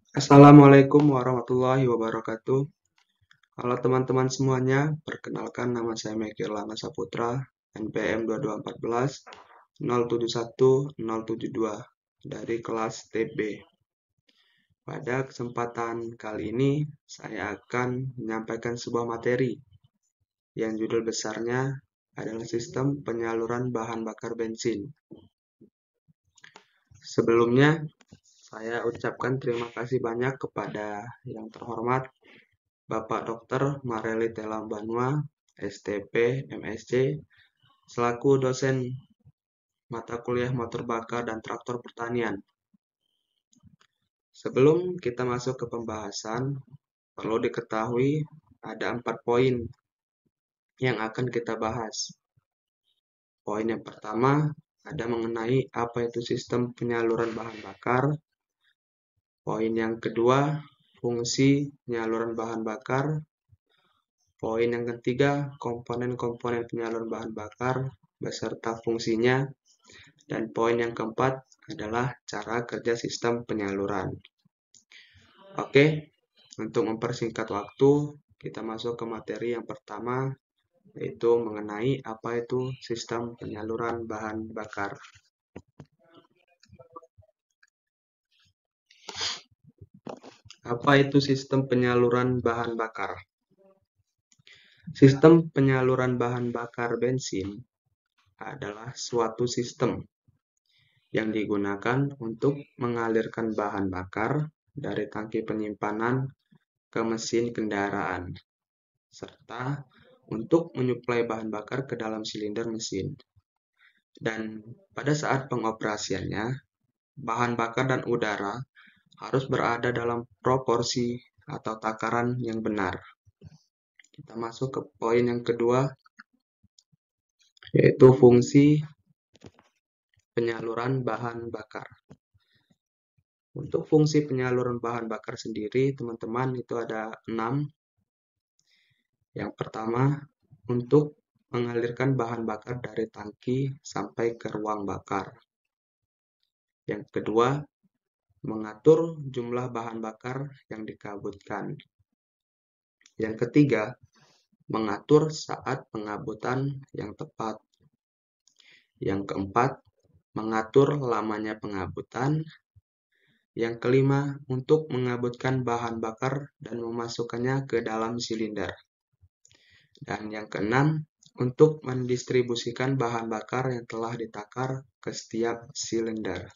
Assalamualaikum warahmatullahi wabarakatuh. Halo teman-teman semuanya, perkenalkan nama saya Mekir Lana Saputra, NPM 2214 071072 dari kelas TB. Pada kesempatan kali ini, saya akan menyampaikan sebuah materi yang judul besarnya adalah sistem penyaluran bahan bakar bensin. Sebelumnya, saya ucapkan terima kasih banyak kepada yang terhormat Bapak Dr. Mareli Telambanua, STP, MSc, selaku dosen mata kuliah motor bakar dan traktor pertanian. Sebelum kita masuk ke pembahasan, perlu diketahui ada 4 poin yang akan kita bahas. Poin yang pertama ada mengenai apa itu sistem penyaluran bahan bakar. Poin yang kedua, fungsi penyaluran bahan bakar. Poin yang ketiga, komponen-komponen penyaluran bahan bakar beserta fungsinya. Dan poin yang keempat adalah cara kerja sistem penyaluran. Oke, untuk mempersingkat waktu, kita masuk ke materi yang pertama, yaitu mengenai apa itu sistem penyaluran bahan bakar. Apa itu sistem penyaluran bahan bakar? Sistem penyaluran bahan bakar bensin adalah suatu sistem yang digunakan untuk mengalirkan bahan bakar dari tangki penyimpanan ke mesin kendaraan, serta untuk menyuplai bahan bakar ke dalam silinder mesin. Dan pada saat pengoperasiannya, bahan bakar dan udara harus berada dalam proporsi atau takaran yang benar. Kita masuk ke poin yang kedua, yaitu fungsi penyaluran bahan bakar. Untuk fungsi penyaluran bahan bakar sendiri, teman-teman, itu ada 6. Yang pertama, untuk mengalirkan bahan bakar dari tangki sampai ke ruang bakar. Yang kedua, mengatur jumlah bahan bakar yang dikabutkan. Yang ketiga, mengatur saat pengabutan yang tepat. Yang keempat, mengatur lamanya pengabutan. Yang kelima, untuk mengabutkan bahan bakar dan memasukkannya ke dalam silinder. Dan yang keenam, untuk mendistribusikan bahan bakar yang telah ditakar ke setiap silinder.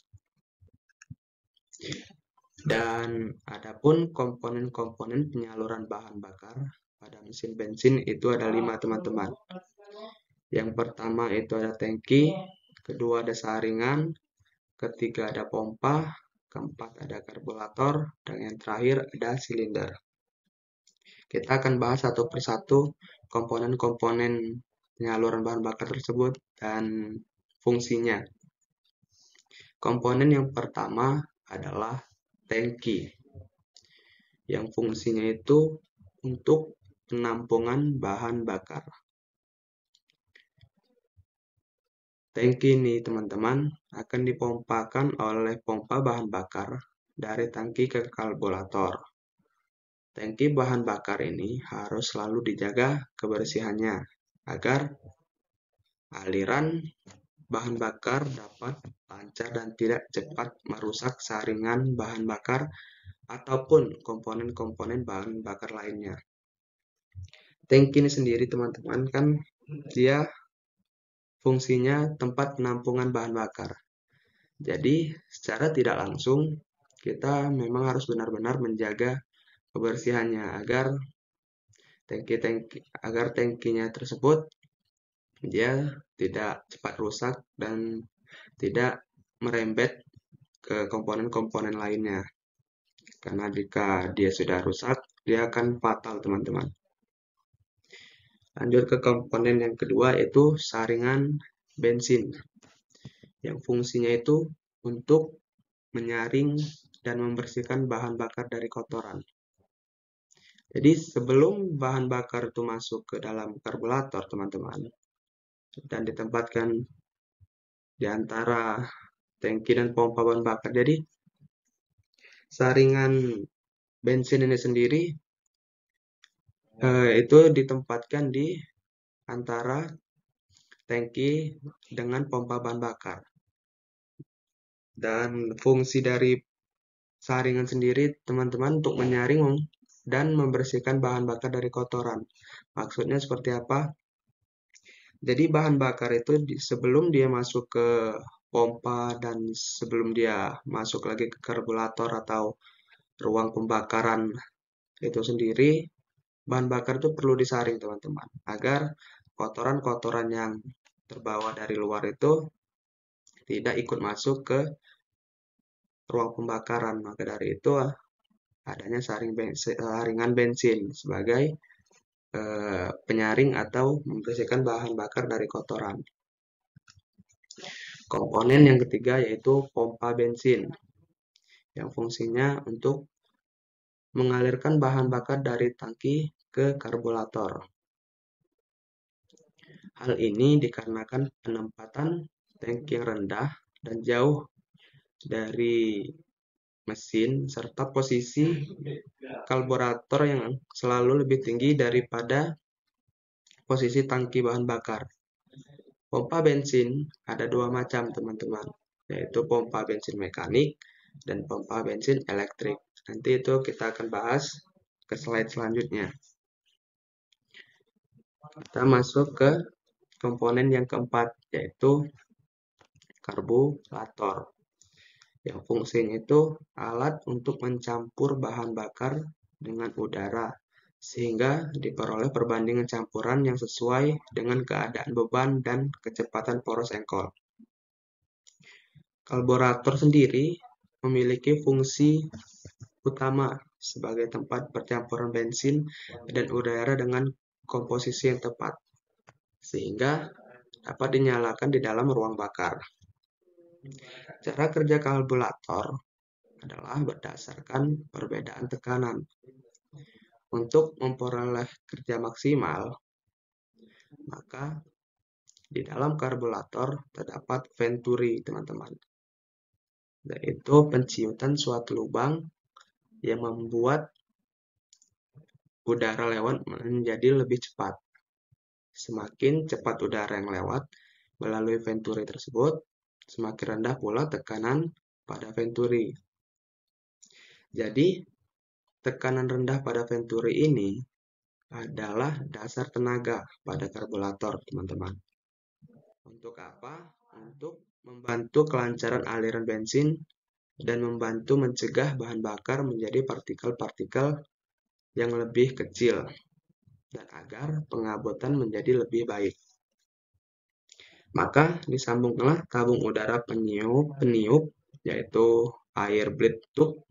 Dan adapun komponen-komponen penyaluran bahan bakar pada mesin bensin itu ada 5, teman-teman. Yang pertama itu ada tangki, kedua ada saringan, ketiga ada pompa, keempat ada karburator, dan yang terakhir ada silinder. Kita akan bahas satu persatu komponen-komponen penyaluran bahan bakar tersebut dan fungsinya. Komponen yang pertama adalah tangki, yang fungsinya itu untuk penampungan bahan bakar. Tangki ini, teman-teman, akan dipompakan oleh pompa bahan bakar dari tangki ke karburator. Tangki bahan bakar ini harus selalu dijaga kebersihannya agar aliran bahan bakar dapat lancar dan tidak cepat merusak saringan bahan bakar ataupun komponen-komponen bahan bakar lainnya. Tangki ini sendiri, teman-teman, kan dia fungsinya tempat penampungan bahan bakar. Jadi, secara tidak langsung kita memang harus benar-benar menjaga kebersihannya agar tangkinya tersebut dia tidak cepat rusak dan tidak merembet ke komponen-komponen lainnya. Karena jika dia sudah rusak, dia akan fatal, teman-teman. Lanjut ke komponen yang kedua, yaitu saringan bensin. Yang fungsinya itu untuk menyaring dan membersihkan bahan bakar dari kotoran. Jadi sebelum bahan bakar itu masuk ke dalam karburator, teman-teman, dan ditempatkan di antara tangki dan pompa bahan bakar. Jadi saringan bensin ini sendiri itu ditempatkan di antara tangki dengan pompa bahan bakar. Dan fungsi dari saringan sendiri, teman-teman, untuk menyaring dan membersihkan bahan bakar dari kotoran. Maksudnya seperti apa? Jadi bahan bakar itu sebelum dia masuk ke pompa dan sebelum dia masuk lagi ke karburator atau ruang pembakaran itu sendiri, bahan bakar itu perlu disaring, teman-teman, agar kotoran-kotoran yang terbawa dari luar itu tidak ikut masuk ke ruang pembakaran. Maka dari itu adanya saringan bensin sebagai penyaring atau membersihkan bahan bakar dari kotoran. Komponen yang ketiga yaitu pompa bensin, yang fungsinya untuk mengalirkan bahan bakar dari tangki ke karburator. Hal ini dikarenakan penempatan tangki yang rendah dan jauh dari mesin serta posisi karburator yang selalu lebih tinggi daripada posisi tangki bahan bakar. Pompa bensin ada dua macam, teman-teman, yaitu pompa bensin mekanik dan pompa bensin elektrik. Nanti itu kita akan bahas ke slide selanjutnya. Kita masuk ke komponen yang keempat, yaitu karburator. Yang fungsinya itu alat untuk mencampur bahan bakar dengan udara, sehingga diperoleh perbandingan campuran yang sesuai dengan keadaan beban dan kecepatan poros engkol. Karburator sendiri memiliki fungsi utama sebagai tempat percampuran bensin dan udara dengan komposisi yang tepat, sehingga dapat dinyalakan di dalam ruang bakar. Cara kerja karburator adalah berdasarkan perbedaan tekanan. Untuk memperoleh kerja maksimal, maka di dalam karburator terdapat venturi, teman-teman, yaitu penciutan suatu lubang yang membuat udara lewat menjadi lebih cepat. Semakin cepat udara yang lewat melalui venturi tersebut, semakin rendah pula tekanan pada venturi. Jadi, tekanan rendah pada venturi ini adalah dasar tenaga pada karburator, teman-teman. Untuk apa? Untuk membantu kelancaran aliran bensin dan membantu mencegah bahan bakar menjadi partikel-partikel yang lebih kecil dan agar pengabotan menjadi lebih baik. Maka disambungkanlah tabung udara peniup yaitu air bleed tube.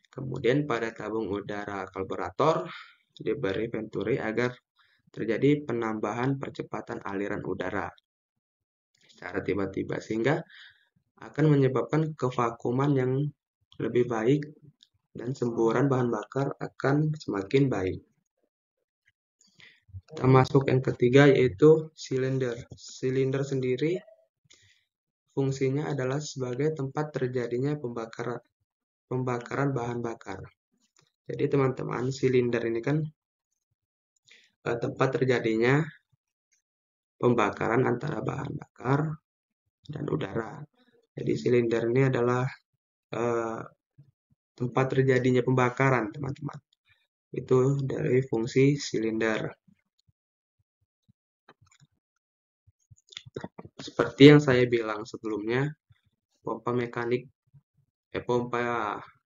Kemudian pada tabung udara karburator diberi venturi agar terjadi penambahan percepatan aliran udara secara tiba-tiba, sehingga akan menyebabkan kevakuman yang lebih baik dan semburan bahan bakar akan semakin baik. Kita masuk yang ketiga yaitu silinder. Silinder sendiri fungsinya adalah sebagai tempat terjadinya pembakaran bahan bakar. Jadi teman-teman, silinder ini kan tempat terjadinya pembakaran antara bahan bakar dan udara. Jadi silinder ini adalah tempat terjadinya pembakaran, teman-teman. Itu dari fungsi silinder. Seperti yang saya bilang sebelumnya, pompa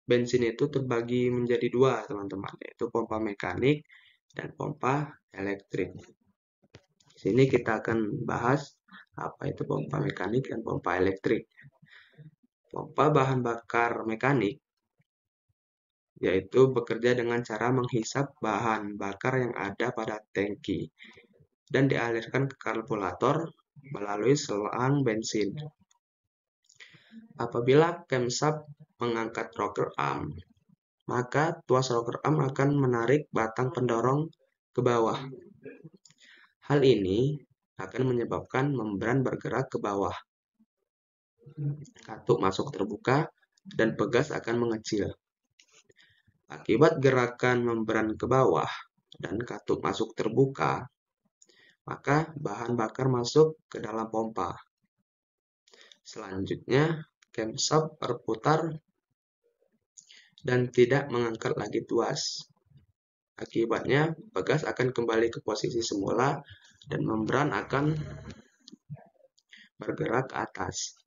bensin itu terbagi menjadi dua, teman-teman, yaitu pompa mekanik dan pompa elektrik. Di sini kita akan bahas apa itu pompa mekanik dan pompa elektrik. Pompa bahan bakar mekanik yaitu bekerja dengan cara menghisap bahan bakar yang ada pada tangki dan dialirkan ke karburator melalui selang bensin. Apabila camshaft mengangkat rocker arm, maka tuas rocker arm akan menarik batang pendorong ke bawah. Hal ini akan menyebabkan membran bergerak ke bawah. Katup masuk terbuka dan pegas akan mengecil. Akibat gerakan membran ke bawah dan katup masuk terbuka, maka bahan bakar masuk ke dalam pompa. Selanjutnya, camshaft berputar dan tidak mengangkat lagi tuas. Akibatnya, pegas akan kembali ke posisi semula dan membran akan bergerak ke atas.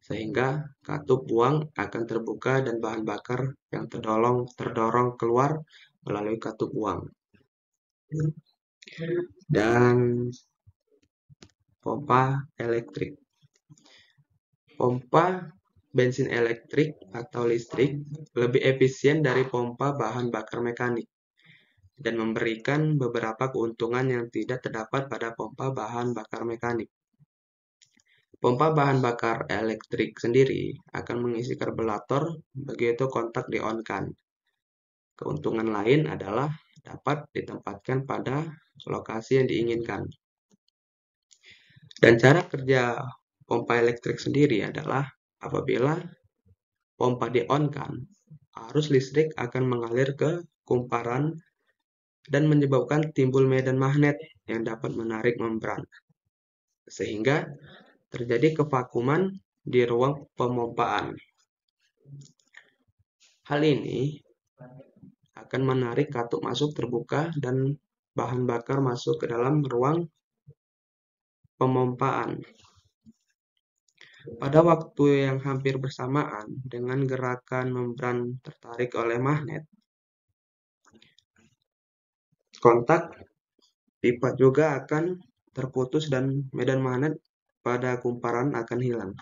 Sehingga katup buang akan terbuka dan bahan bakar yang terdorong keluar melalui katup buang. Dan pompa elektrik. Pompa bensin elektrik atau listrik lebih efisien dari pompa bahan bakar mekanik dan memberikan beberapa keuntungan yang tidak terdapat pada pompa bahan bakar mekanik. Pompa bahan bakar elektrik sendiri akan mengisi karburator begitu kontak di-on-kan. Keuntungan lain adalah dapat ditempatkan pada lokasi yang diinginkan. Dan cara kerja pompa elektrik sendiri adalah apabila pompa di-on-kan, arus listrik akan mengalir ke kumparan dan menyebabkan timbul medan magnet yang dapat menarik membran. Sehingga terjadi kevakuman di ruang pemompaan. Hal ini akan menarik katup masuk terbuka dan bahan bakar masuk ke dalam ruang pemompaan. Pada waktu yang hampir bersamaan dengan gerakan membran tertarik oleh magnet, kontak pipa juga akan terputus dan medan magnet pada kumparan akan hilang.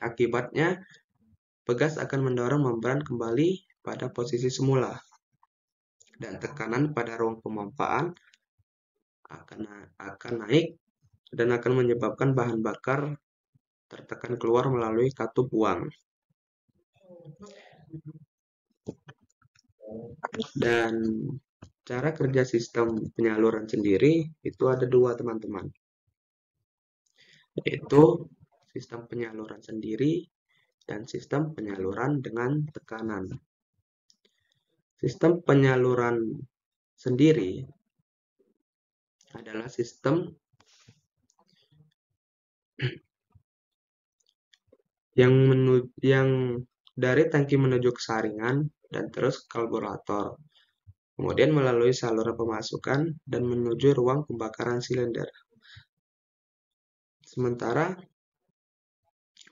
Akibatnya, pegas akan mendorong membran kembali pada posisi semula. Dan tekanan pada ruang pemompaan akan naik dan akan menyebabkan bahan bakar tertekan keluar melalui katup buang. Dan cara kerja sistem penyaluran sendiri itu ada dua, teman-teman. Yaitu sistem penyaluran sendiri dan sistem penyaluran dengan tekanan. Sistem penyaluran sendiri adalah sistem yang dari tangki menuju ke saringan dan terus ke karburator. Kemudian melalui saluran pemasukan dan menuju ruang pembakaran silinder. Sementara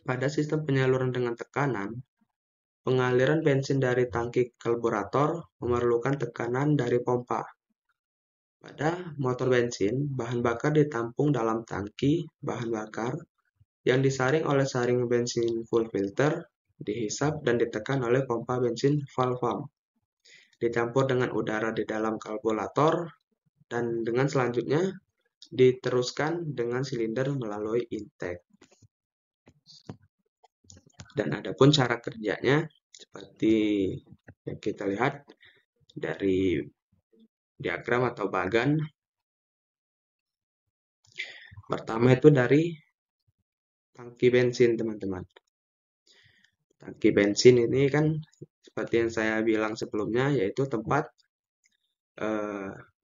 pada sistem penyaluran dengan tekanan, pengaliran bensin dari tangki karburator memerlukan tekanan dari pompa. Pada motor bensin, bahan bakar ditampung dalam tangki bahan bakar yang disaring oleh saring bensin full filter, dihisap dan ditekan oleh pompa bensin valve pump. Dicampur dengan udara di dalam karburator dan dengan selanjutnya diteruskan dengan silinder melalui intake. Dan adapun cara kerjanya seperti yang kita lihat dari diagram atau bagan. Pertama itu dari tangki bensin, teman-teman. Tangki bensin ini kan seperti yang saya bilang sebelumnya, yaitu tempat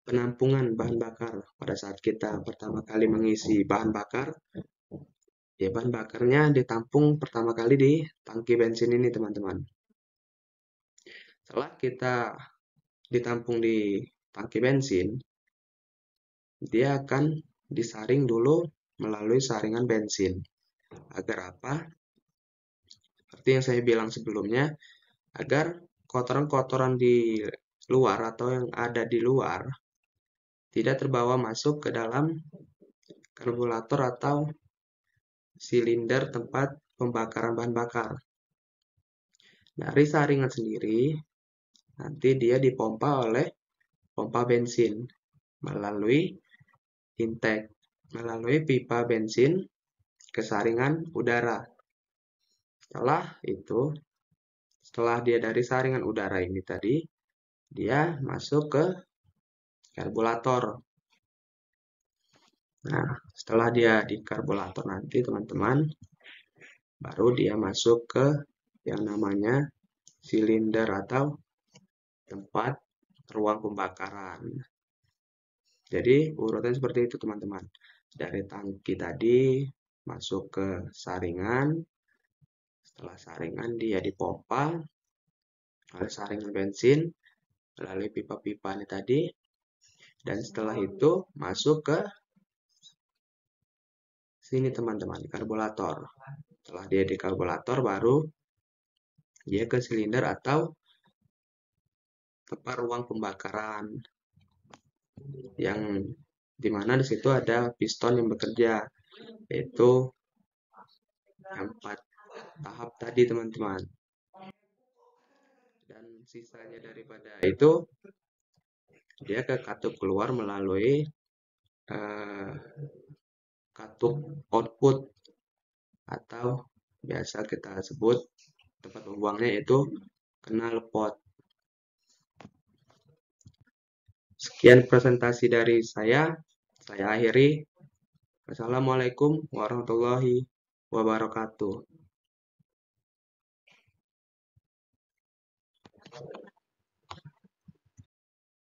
penampungan bahan bakar. Pada saat kita pertama kali mengisi bahan bakar, ya bahan bakarnya ditampung pertama kali di tangki bensin ini, teman-teman. Setelah kita ditampung di tangki bensin, dia akan disaring dulu melalui saringan bensin. Agar apa? Seperti yang saya bilang sebelumnya, agar kotoran-kotoran di luar atau yang ada di luar tidak terbawa masuk ke dalam karburator atau silinder tempat pembakaran bahan bakar. Dari saringan sendiri, nanti dia dipompa oleh pompa bensin melalui intake, melalui pipa bensin ke saringan udara. Setelah dia dari saringan udara ini tadi, dia masuk ke karburator. Nah, setelah dia di karburator nanti, teman-teman, baru dia masuk ke yang namanya silinder atau tempat ruang pembakaran. Jadi urutan seperti itu teman-teman. Dari tangki tadi masuk ke saringan. Setelah saringan dia dipompa oleh saringan bensin melalui pipa-pipa ini tadi. Dan setelah itu masuk ke sini teman-teman, karburator. Setelah dia di karburator baru dia ke silinder atau tempat ruang pembakaran yang dimana di situ ada piston yang bekerja, yaitu 4 tahap tadi teman-teman. Dan sisanya daripada itu dia ke katup keluar melalui katup output atau biasa kita sebut tempat pembuangnya yaitu knal pot. Sekian presentasi dari saya akhiri. Assalamualaikum warahmatullahi wabarakatuh.